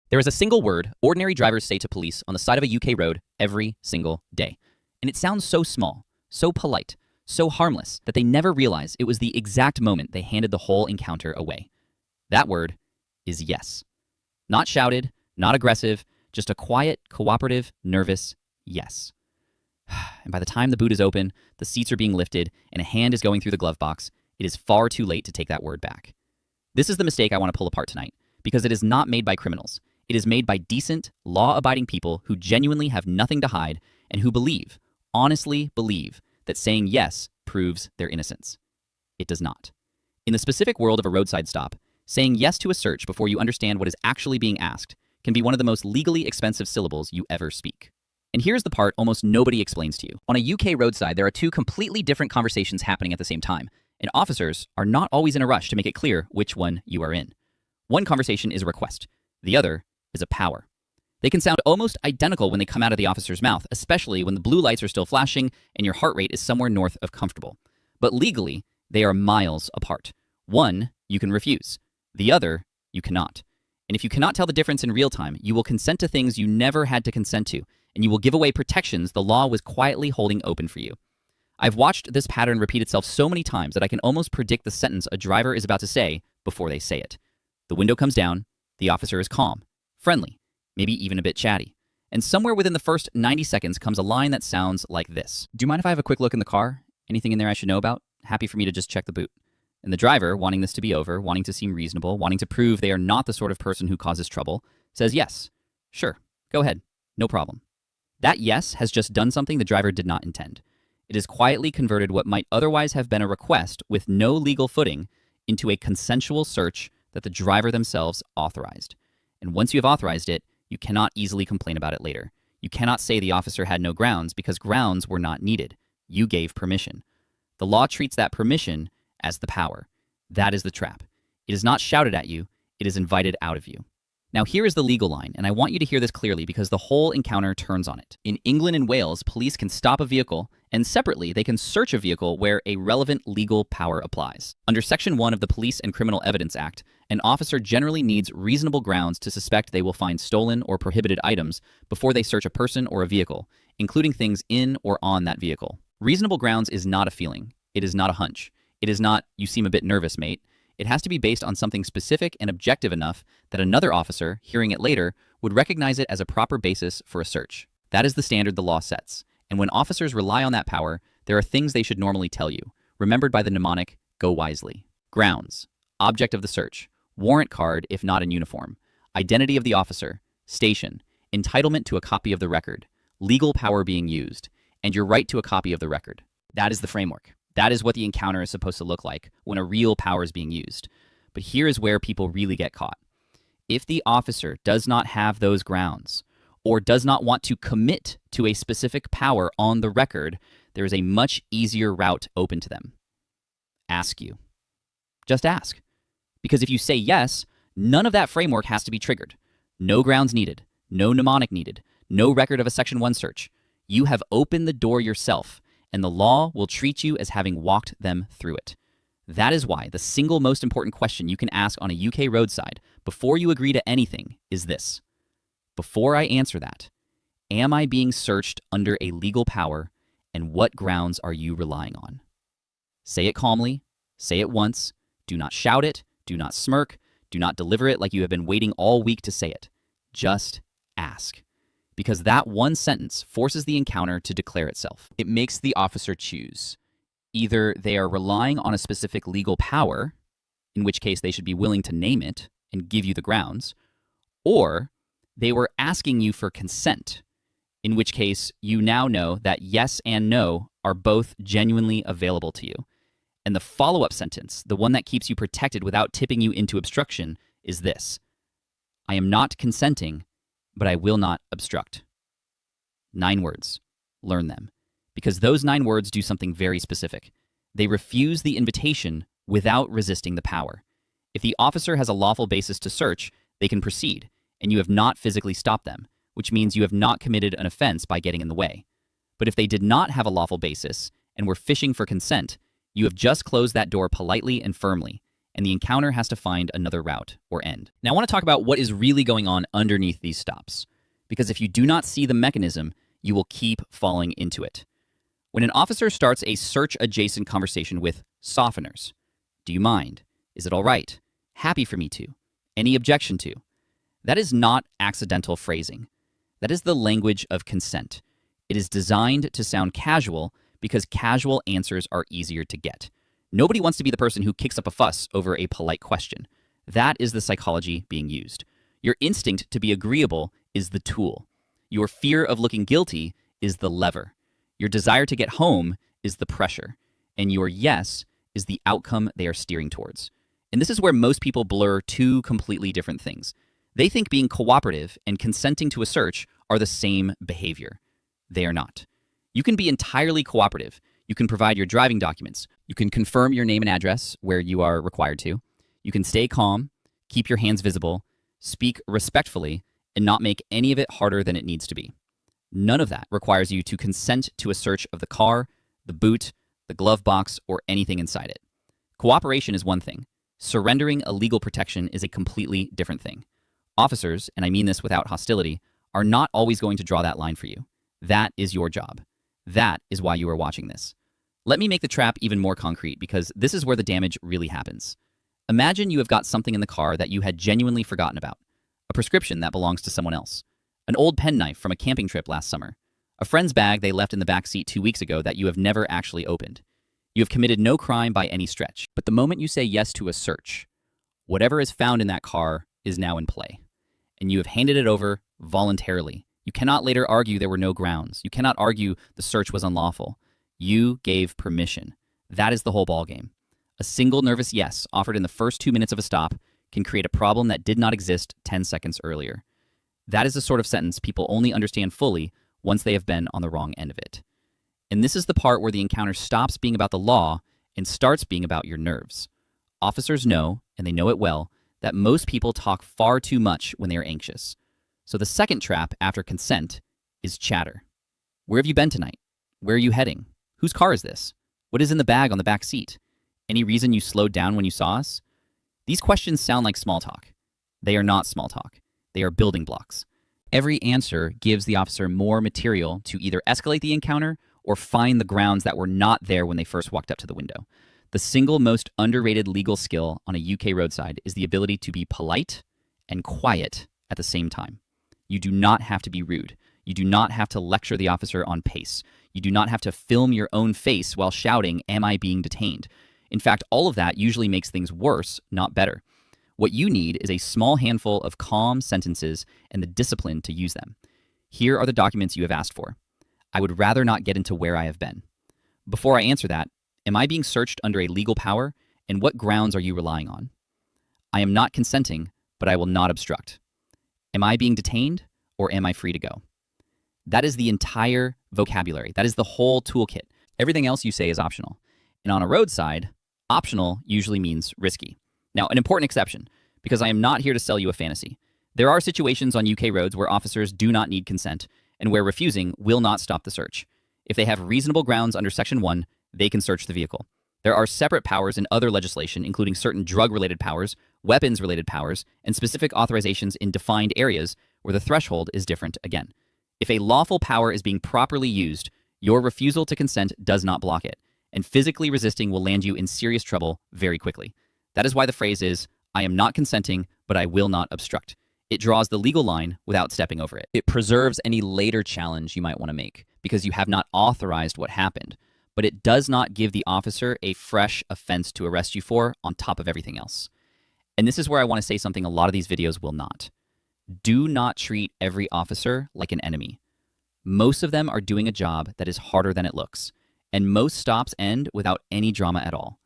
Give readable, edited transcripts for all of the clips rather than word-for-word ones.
There is a single word ordinary drivers say to police on the side of a UK road every single day. And it sounds so small, so polite, so harmless that they never realize it was the exact moment they handed the whole encounter away. That word is yes. Not shouted, not aggressive, just a quiet, cooperative, nervous yes. And by the time the boot is open, the seats are being lifted, and a hand is going through the glove box, it is far too late to take that word back. This is the mistake I want to pull apart tonight, because it is not made by criminals. It is made by decent, law-abiding people who genuinely have nothing to hide and who believe, honestly believe, that saying yes proves their innocence. It does not. In the specific world of a roadside stop, saying yes to a search before you understand what is actually being asked can be one of the most legally expensive syllables you ever speak. And here's the part almost nobody explains to you. On a UK roadside, there are two completely different conversations happening at the same time, and officers are not always in a rush to make it clear which one you are in. One conversation is a request. The other is a power. They can sound almost identical when they come out of the officer's mouth, especially when the blue lights are still flashing and your heart rate is somewhere north of comfortable. But legally, they are miles apart. One, you can refuse. The other, you cannot. And if you cannot tell the difference in real time, you will consent to things you never had to consent to, and you will give away protections the law was quietly holding open for you. I've watched this pattern repeat itself so many times that I can almost predict the sentence a driver is about to say before they say it. The window comes down, the officer is calm, friendly, maybe even a bit chatty. And somewhere within the first 90 seconds comes a line that sounds like this. Do you mind if I have a quick look in the car? Anything in there I should know about? Happy for me to just check the boot. And the driver, wanting this to be over, wanting to seem reasonable, wanting to prove they are not the sort of person who causes trouble, says yes. Sure, go ahead, no problem. That yes has just done something the driver did not intend. It has quietly converted what might otherwise have been a request with no legal footing into a consensual search that the driver themselves authorized. And once you have authorized it, you cannot easily complain about it later. You cannot say the officer had no grounds because grounds were not needed. You gave permission. The law treats that permission as the power. That is the trap. It is not shouted at you, it is invited out of you. Now here is the legal line, and I want you to hear this clearly because the whole encounter turns on it. In England and Wales, police can stop a vehicle, and separately, they can search a vehicle where a relevant legal power applies. Under Section 1 of the Police and Criminal Evidence Act, an officer generally needs reasonable grounds to suspect they will find stolen or prohibited items before they search a person or a vehicle, including things in or on that vehicle. Reasonable grounds is not a feeling. It is not a hunch. It is not, you seem a bit nervous, mate. It has to be based on something specific and objective enough that another officer, hearing it later, would recognize it as a proper basis for a search. That is the standard the law sets. And when officers rely on that power, there are things they should normally tell you, remembered by the mnemonic, go wisely. Grounds, object of the search, warrant card if not in uniform, identity of the officer, station, entitlement to a copy of the record, legal power being used, and your right to a copy of the record. That is the framework. That is what the encounter is supposed to look like when a real power is being used. But here is where people really get caught. If the officer does not have those grounds or does not want to commit to a specific power on the record, there is a much easier route open to them. Ask you. Just ask. Because if you say yes, none of that framework has to be triggered. No grounds needed. No mnemonic needed. No record of a Section 1 search. You have opened the door yourself, and the law will treat you as having walked them through it. That is why the single most important question you can ask on a UK roadside before you agree to anything is this. Before I answer that, am I being searched under a legal power, and what grounds are you relying on? Say it calmly, say it once, do not shout it, do not smirk, do not deliver it like you have been waiting all week to say it. Just ask. Because that one sentence forces the encounter to declare itself. It makes the officer choose. Either they are relying on a specific legal power, in which case they should be willing to name it and give you the grounds, or they were asking you for consent, in which case you now know that yes and no are both genuinely available to you. And the follow-up sentence, the one that keeps you protected without tipping you into obstruction, is this. I am not consenting, but I will not obstruct. 9 words. Learn them. Because those 9 words do something very specific. They refuse the invitation without resisting the power. If the officer has a lawful basis to search, they can proceed, and you have not physically stopped them, which means you have not committed an offense by getting in the way. But if they did not have a lawful basis and were fishing for consent, you have just closed that door politely and firmly, and the encounter has to find another route or end. Now, I want to talk about what is really going on underneath these stops, because if you do not see the mechanism, you will keep falling into it. When an officer starts a search-adjacent conversation with softeners, do you mind? Is it all right? Happy for me to? Any objection to? That is not accidental phrasing. That is the language of consent. It is designed to sound casual because casual answers are easier to get. Nobody wants to be the person who kicks up a fuss over a polite question. That is the psychology being used. Your instinct to be agreeable is the tool. Your fear of looking guilty is the lever. Your desire to get home is the pressure. And your yes is the outcome they are steering towards. And this is where most people blur two completely different things. They think being cooperative and consenting to a search are the same behavior. They are not. You can be entirely cooperative. You can provide your driving documents. You can confirm your name and address where you are required to. You can stay calm, keep your hands visible, speak respectfully, and not make any of it harder than it needs to be. None of that requires you to consent to a search of the car, the boot, the glove box, or anything inside it. Cooperation is one thing. Surrendering a legal protection is a completely different thing. Officers, and I mean this without hostility, are not always going to draw that line for you. That is your job. That is why you are watching this. Let me make the trap even more concrete because this is where the damage really happens. Imagine you have got something in the car that you had genuinely forgotten about. A prescription that belongs to someone else. An old penknife from a camping trip last summer. A friend's bag they left in the back seat 2 weeks ago that you have never actually opened. You have committed no crime by any stretch. But the moment you say yes to a search, whatever is found in that car is now in play. And you have handed it over voluntarily. You cannot later argue there were no grounds. You cannot argue the search was unlawful. You gave permission. That is the whole ballgame. A single nervous yes offered in the first 2 minutes of a stop can create a problem that did not exist 10 seconds earlier. That is the sort of sentence people only understand fully once they have been on the wrong end of it. And this is the part where the encounter stops being about the law and starts being about your nerves. Officers know, and they know it well, that most people talk far too much when they are anxious. So the second trap after consent is chatter. Where have you been tonight? Where are you heading? Whose car is this? What is in the bag on the back seat? Any reason you slowed down when you saw us? These questions sound like small talk. They are not small talk. They are building blocks. Every answer gives the officer more material to either escalate the encounter or find the grounds that were not there when they first walked up to the window. The single most underrated legal skill on a UK roadside is the ability to be polite and quiet at the same time. You do not have to be rude. You do not have to lecture the officer on pace. You do not have to film your own face while shouting, "Am I being detained?" In fact, all of that usually makes things worse, not better. What you need is a small handful of calm sentences and the discipline to use them. Here are the documents you have asked for. I would rather not get into where I have been. Before I answer that, am I being searched under a legal power, and what grounds are you relying on? I am not consenting, but I will not obstruct. Am I being detained, or am I free to go? That is the entire vocabulary. That is the whole toolkit. Everything else you say is optional. And on a roadside, optional usually means risky. Now, an important exception, because I am not here to sell you a fantasy. There are situations on UK roads where officers do not need consent, and where refusing will not stop the search. If they have reasonable grounds under Section 1, they can search the vehicle. There are separate powers in other legislation, including certain drug-related powers, weapons-related powers, and specific authorizations in defined areas where the threshold is different again. If a lawful power is being properly used, your refusal to consent does not block it, and physically resisting will land you in serious trouble very quickly. That is why the phrase is, I am not consenting, but I will not obstruct. It draws the legal line without stepping over it. It preserves any later challenge you might want to make because you have not authorized what happened, but it does not give the officer a fresh offense to arrest you for on top of everything else. And this is where I want to say something a lot of these videos will not. Do not treat every officer like an enemy. Most of them are doing a job that is harder than it looks, and most stops end without any drama at all.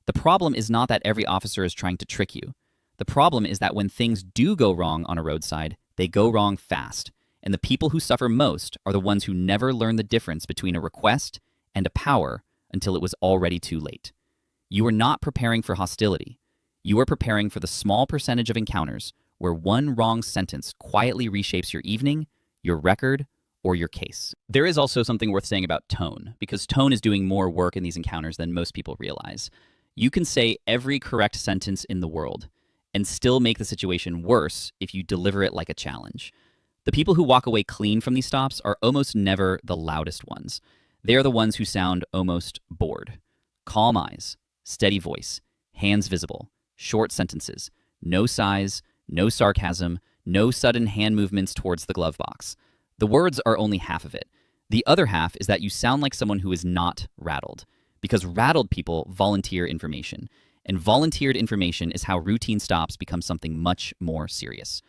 The problem is not that every officer is trying to trick you. The problem is that when things do go wrong on a roadside, they go wrong fast, and the people who suffer most are the ones who never learn the difference between a request and a power until it was already too late. You are not preparing for hostility. You are preparing for the small percentage of encounters where one wrong sentence quietly reshapes your evening, your record, or your case. There is also something worth saying about tone, because tone is doing more work in these encounters than most people realize. You can say every correct sentence in the world and still make the situation worse if you deliver it like a challenge. The people who walk away clean from these stops are almost never the loudest ones. They are the ones who sound almost bored. Calm eyes, steady voice, hands visible, short sentences, no sighs, no sarcasm, no sudden hand movements towards the glove box. The words are only half of it. The other half is that you sound like someone who is not rattled, because rattled people volunteer information, and volunteered information is how routine stops become something much more serious.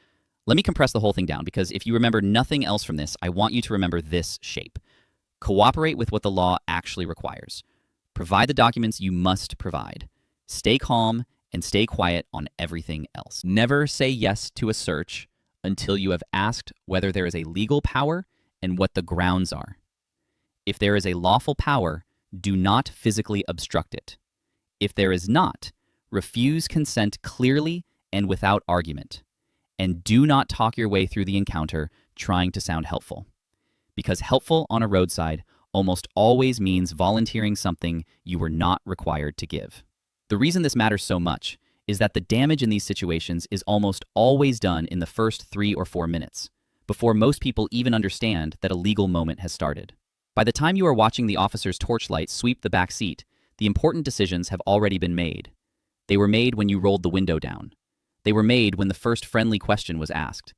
Let me compress the whole thing down, because if you remember nothing else from this, I want you to remember this shape. Cooperate with what the law actually requires. Provide the documents you must provide. Stay calm and stay quiet on everything else. Never say yes to a search until you have asked whether there is a legal power and what the grounds are. If there is a lawful power, do not physically obstruct it. If there is not, refuse consent clearly and without argument. And do not talk your way through the encounter trying to sound helpful. Because helpful on a roadside almost always means volunteering something you were not required to give. The reason this matters so much is that the damage in these situations is almost always done in the first 3 or 4 minutes, before most people even understand that a legal moment has started. By the time you are watching the officer's torchlight sweep the back seat, the important decisions have already been made. They were made when you rolled the window down. They were made when the first friendly question was asked.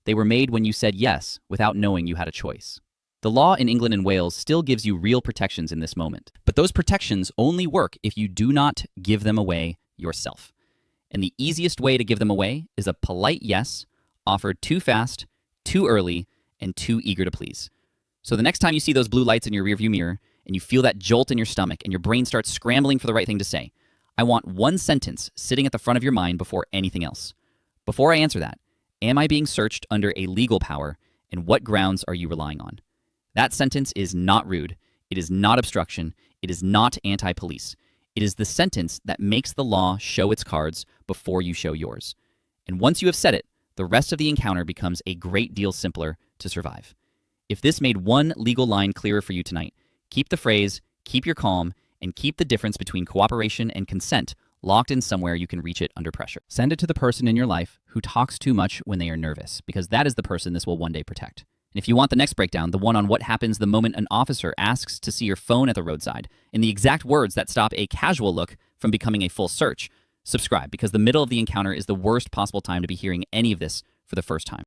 They were made when you said yes without knowing you had a choice. The law in England and Wales still gives you real protections in this moment, but those protections only work if you do not give them away yourself. And the easiest way to give them away is a polite yes, offered too fast, too early, and too eager to please. So the next time you see those blue lights in your rearview mirror and you feel that jolt in your stomach and your brain starts scrambling for the right thing to say, I want one sentence sitting at the front of your mind before anything else. Before I answer that, am I being searched under a legal power, and what grounds are you relying on? That sentence is not rude. It is not obstruction. It is not anti-police. It is the sentence that makes the law show its cards before you show yours. And once you have said it, the rest of the encounter becomes a great deal simpler to survive. If this made one legal line clearer for you tonight, keep the phrase, keep your calm, and keep the difference between cooperation and consent locked in somewhere you can reach it under pressure. Send it to the person in your life who talks too much when they are nervous, because that is the person this will one day protect. And if you want the next breakdown, the one on what happens the moment an officer asks to see your phone at the roadside, in the exact words that stop a casual look from becoming a full search, subscribe, because the middle of the encounter is the worst possible time to be hearing any of this for the first time.